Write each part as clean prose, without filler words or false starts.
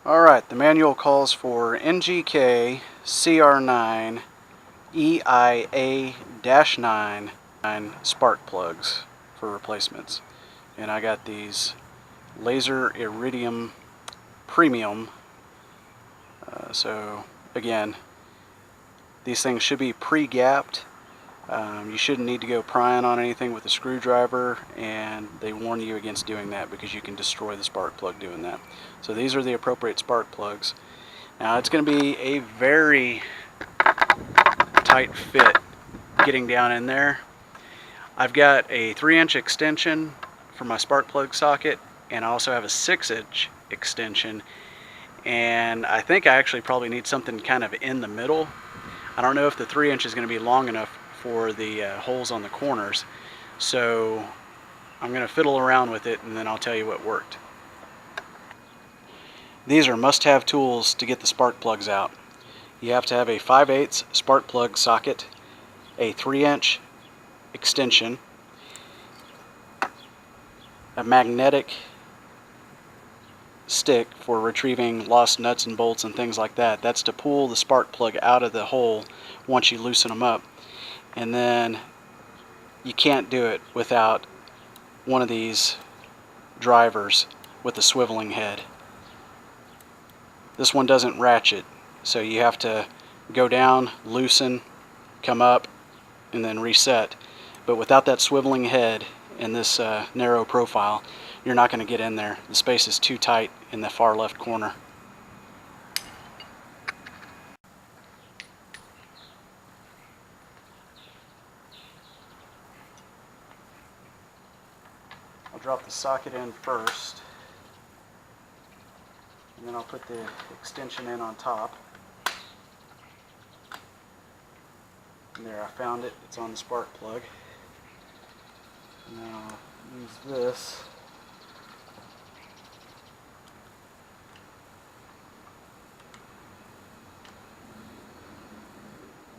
Alright, the manual calls for NGK CR9 EIA-9 spark plugs for replacements. And I got these laser iridium premium. So again, these things should be pre-gapped. You shouldn't need to go prying on anything with a screwdriver, and they warn you against doing that because you can destroy the spark plug doing that. So these are the appropriate spark plugs. Now it's going to be a very tight fit getting down in there. I've got a 3-inch extension for my spark plug socket, and I also have a 6-inch extension, and I think I actually probably need something kind of in the middle. I don't know if the 3-inch is going to be long enough for the holes on the corners, so I'm going to fiddle around with it and then I'll tell you what worked. These are must-have tools to get the spark plugs out. You have to have a 5/8 spark plug socket, a 3-inch extension, a magnetic stick for retrieving lost nuts and bolts and things like that. That's to pull the spark plug out of the hole once you loosen them up. And then you can't do it without one of these drivers with a swiveling head. This one doesn't ratchet, so you have to go down, loosen, come up, and then reset. But without that swiveling head and this narrow profile, you're not going to get in there. The space is too tight in the far left corner. I'll drop the socket in first, and then I'll put the extension in on top. And there, I found it. It's on the spark plug. Now I'll use this.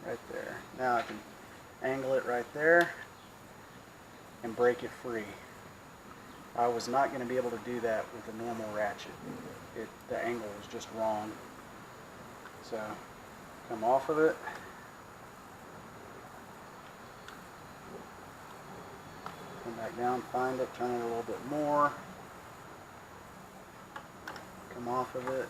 Right there. Now I can angle it right there and break it free. I was not going to be able to do that with a normal ratchet. The angle was just wrong. So come off of it. Come back down, find it, turn it a little bit more. Come off of it.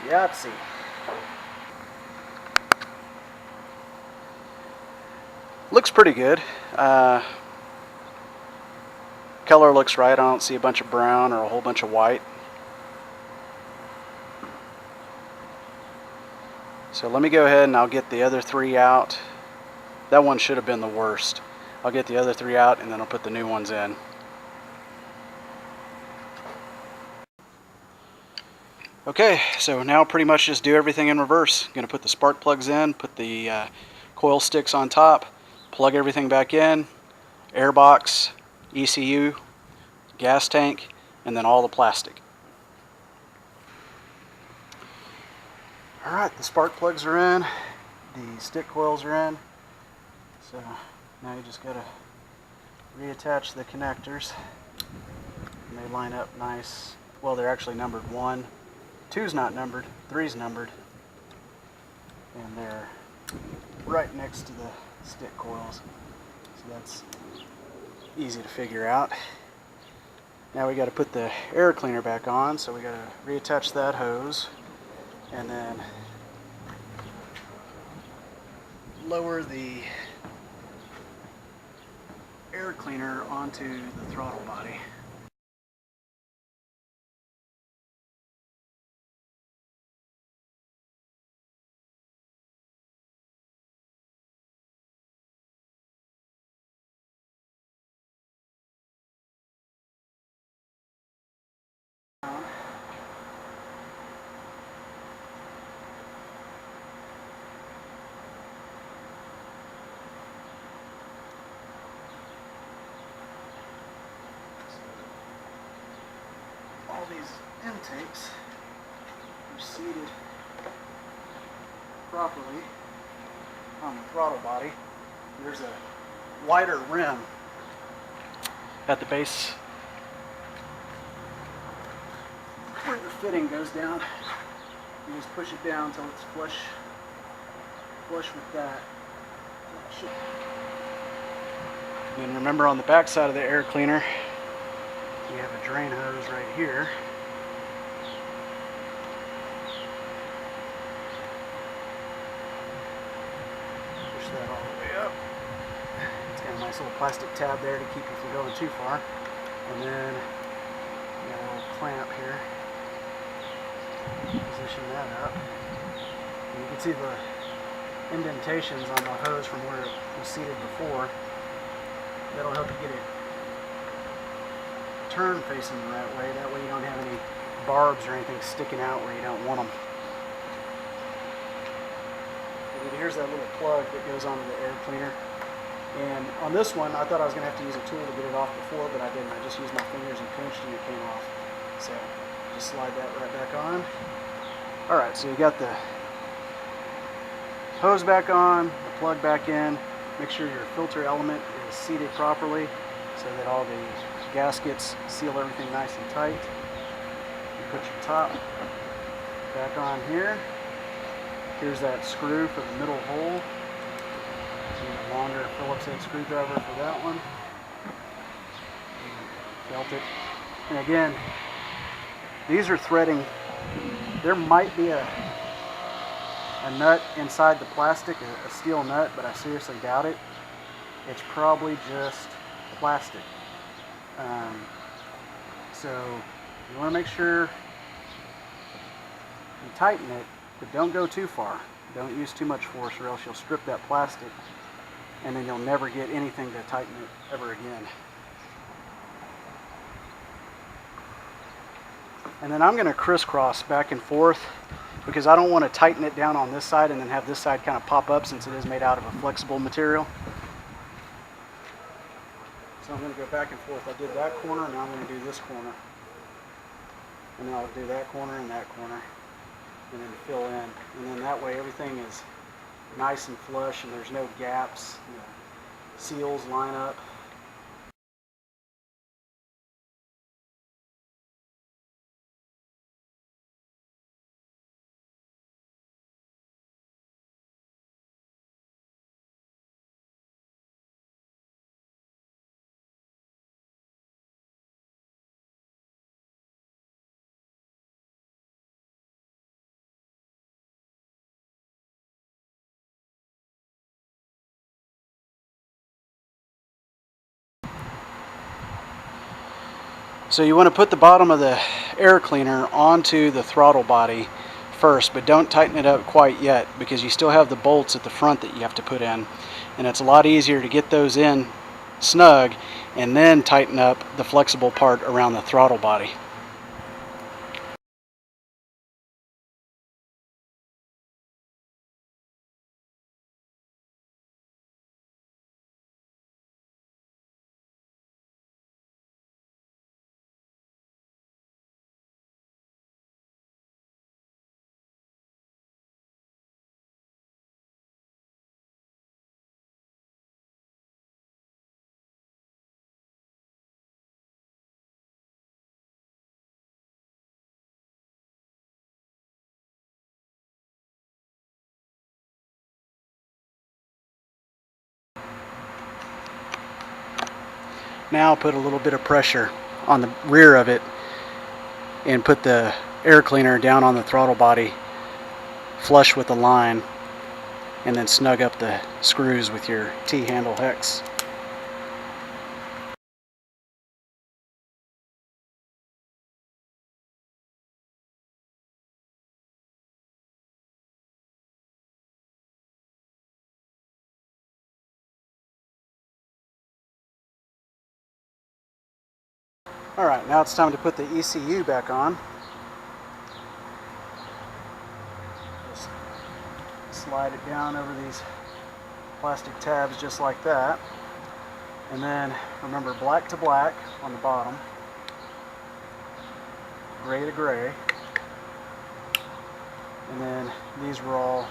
Yahtzee. Looks pretty good. Color looks right. I don't see a bunch of brown or a whole bunch of white. So let me go ahead and I'll get the other 3 out. That one should have been the worst. I'll get the other 3 out and then I'll put the new ones in. Okay, so now pretty much just do everything in reverse. I'm going to put the spark plugs in, put the coil sticks on top, plug everything back in, air box, ECU, gas tank, and then all the plastic. Alright, the spark plugs are in, the stick coils are in, so now you just got to reattach the connectors, and they line up nice. Well, they're actually numbered 1. 2's not numbered, 3's numbered, and they're right next to the stick coils, so that's easy to figure out. Now we got to put the air cleaner back on, so we got to reattach that hose and then lower the air cleaner onto the throttle body. All these intakes are seated properly on the throttle body. There's a wider rim at the base where the fitting goes down. You just push it down until it's flush with that. And remember, on the back side of the air cleaner, you have a drain hose right here. Push that all the way up. It's got a nice little plastic tab there to keep you from going too far. And then you got a little clamp here. Position that up. And you can see the indentations on the hose from where it was seated before. That'll help you get it turn facing the right way. That way you don't have any barbs or anything sticking out where you don't want them. And here's that little plug that goes onto the air cleaner. And on this one, I thought I was going to have to use a tool to get it off before, but I didn't. I just used my fingers and pinched and it came off. So just slide that right back on. Alright, so you got the hose back on, the plug back in. Make sure your filter element is seated properly so that all the gaskets seal everything nice and tight. You put your top back on here. Here's that screw for the middle hole. You need a longer Phillips head screwdriver for that one. Felt it. And again, these are threading. There might be a nut inside the plastic, a steel nut, but I seriously doubt it. It's probably just plastic. So you want to make sure you tighten it, but don't go too far. Don't use too much force or else you'll strip that plastic and then you'll never get anything to tighten it ever again. And then I'm going to crisscross back and forth because I don't want to tighten it down on this side and then have this side kind of pop up since it is made out of a flexible material. So I'm going to go back and forth. I did that corner, and now I'm going to do this corner. And then I'll do that corner and that corner. And then fill in. And then that way everything is nice and flush and there's no gaps. The seals line up. So you want to put the bottom of the air cleaner onto the throttle body first, but don't tighten it up quite yet because you still have the bolts at the front that you have to put in. And it's a lot easier to get those in snug and then tighten up the flexible part around the throttle body. Now put a little bit of pressure on the rear of it and put the air cleaner down on the throttle body flush with the line, and then snug up the screws with your T-handle hex. Alright, now it's time to put the ECU back on. Just slide it down over these plastic tabs just like that. And then remember, black to black on the bottom, gray to gray. And then these were all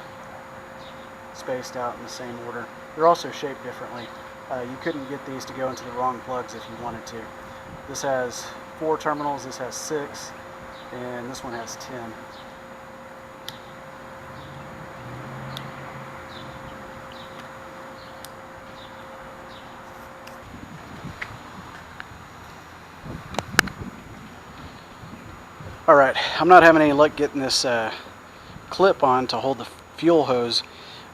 spaced out in the same order. They're also shaped differently. You couldn't get these to go into the wrong plugs if you wanted to. This has 4 terminals, this has 6, and this one has 10. Alright, I'm not having any luck getting this clip on to hold the fuel hose,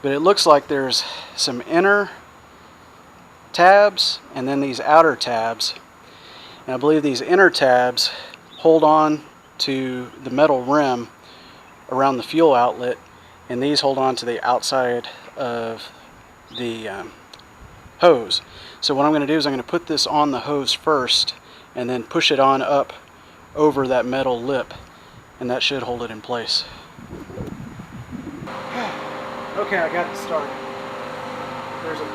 but it looks like there's some inner tabs and then these outer tabs. And I believe these inner tabs hold on to the metal rim around the fuel outlet, and these hold on to the outside of the hose. So what I'm going to do is I'm going to put this on the hose first and then push it on up over that metal lip, and that should hold it in place. Okay, I got it started. There's a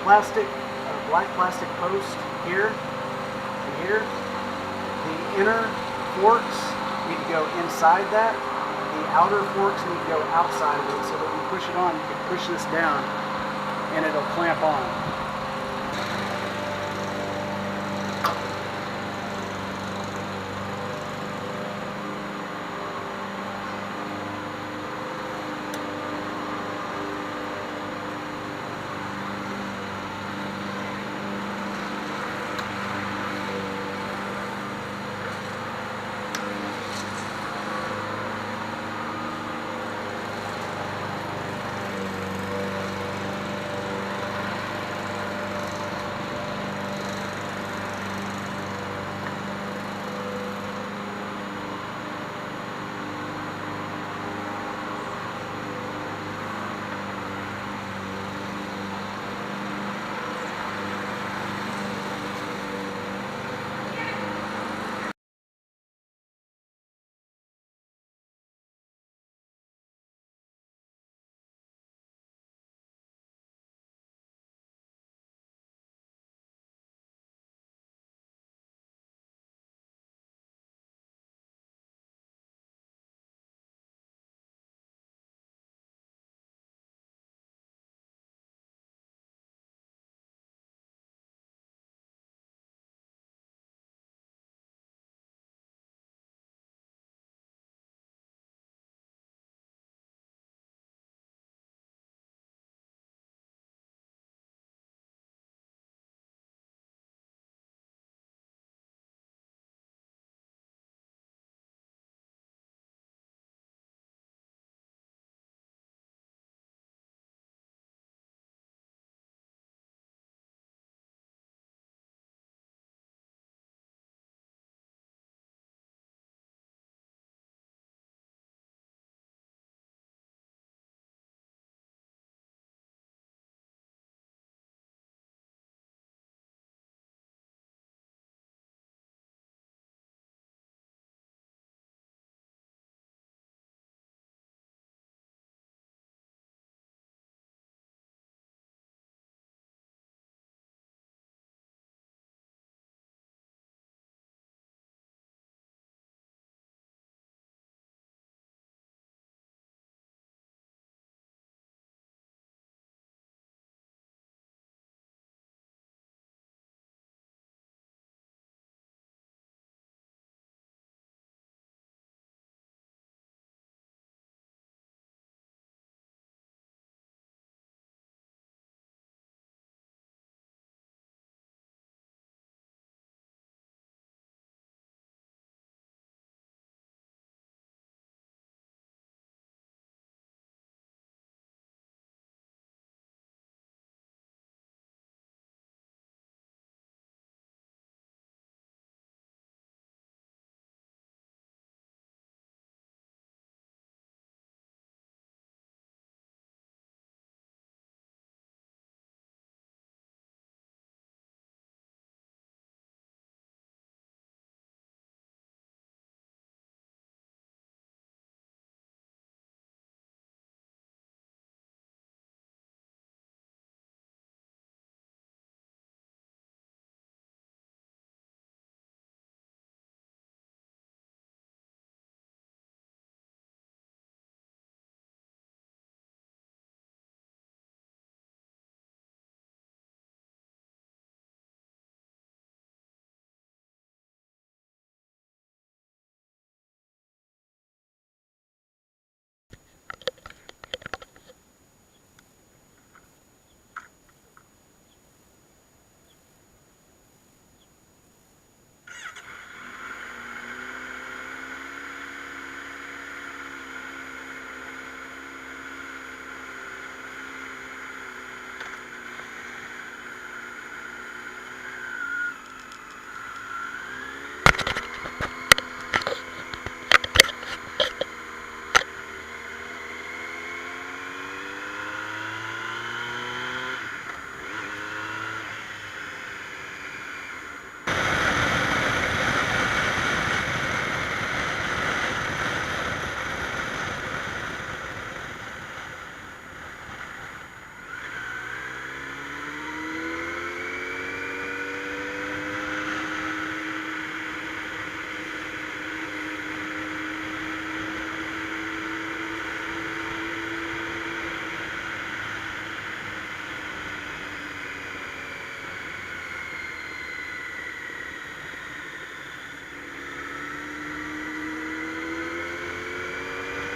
black plastic post here and here. The inner forks need to go inside that. The outer forks need to go outside of it, so that when you push it on, you can push this down and it'll clamp on.